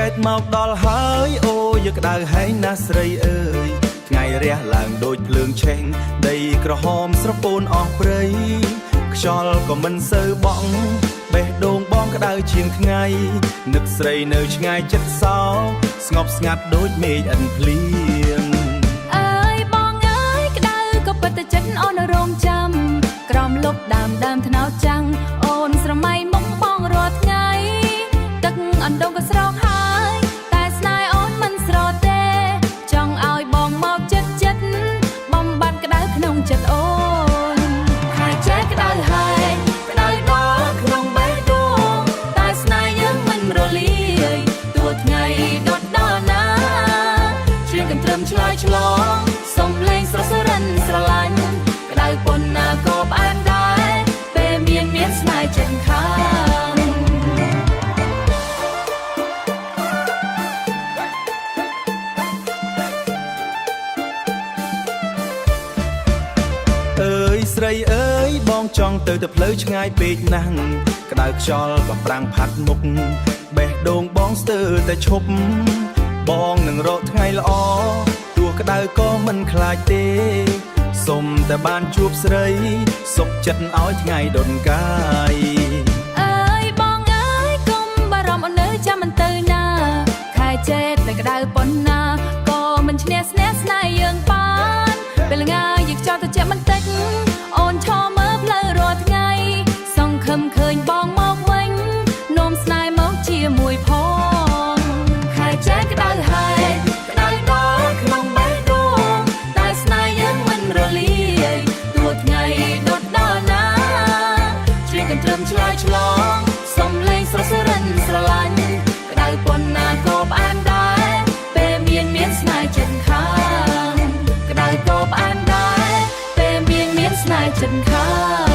ចេតមកដល់ហើយអូយកក្តៅហែងណាស្រីអើយថ្ងៃរះឡើងដូចភ្លើងឆេងដីក្រហមស្រពោនអស់ព្រៃខ្យល់ក៏មិនសូវបក់បេះដូងបងក្តៅជាងថ្ងៃនឹកស្រីនៅឆ្ងាយចិត្តសោស្ងប់ស្ងាត់ដូចមេឃអិនភ្លៀងអើយបងអើយក្តៅក៏ពិតតែចិត្តអូនរងចាំក្រំលុបដើមថ្នោតចាំងអូនស្រមៃមុខបងរាល់ថ្ងៃទឹកអណ្ដូងក៏ស្រកហើយតែស្នេហ៍អូនមិនស្រទទេចង់ឲ្យបងមកចិត្តបំបត្តិក្តៅក្នុងចិត្តអូនហើយចេះក្តៅហើយក្តៅដល់ក្នុងបេះដូងតែស្នេហ៍យើងមិនរលាយទួថ្ងៃដុតដល់ណាជាកន្ទ្រឹមឆ្លើយឆ្លងសំលេងស្រស់ស្ររិនស្រឡាញ់ក្តៅប៉ុណ្ណាក៏ផ្អែមដែរពេលមានស្នេហ៍ចិត្តខាងអើយស្រីអើយបងចង់ទៅផ្លូវឆ្ងាយពេកណាស់ក្តៅខ្យល់ក៏ប្រាំងផាត់មុខបេះដូងបងស្ទើរតែឈប់បងនឹងរកថ្ងៃល្អទោះក្តៅក៏មិនខ្លាចទេសុំតែបានជួបស្រីសុខចិត្តឲ្យថ្ងៃដុនកាយអើយបងអើយកុំបារម្ភអូននៅចាំមិនទៅណាខែចេតតែក្តៅប៉ុណ្ណាក៏មិនឈ្នះស្នេហ៍យើងបានពេលងាយយើងចោលទៅជាបន្តិចអូនឈរមើលផ្លូវរាល់ថ្ងៃសង្ឃឹមឃើញបងមកវិញនោមស្នេហ៍មកជាមួយផងខែចេតក្តៅហើយក្តៅដល់ក្នុងបេះដូងតែស្នេហ៍យើងមិនរលាយទួថ្ងៃដុតដល់ណាជាកន្ទ្រឹមឆ្លើយឆ្លងសំលេងស្រស់ស្ររិនស្រឡាញ់ក្តៅប៉ុណ្ណាក៏ផ្អែមដែរពេលមានស្នេហ៍ចិត្តខាងក្តៅក៏ផ្អែមដែរពេលមានស្នេហ៍ចិត្តខាង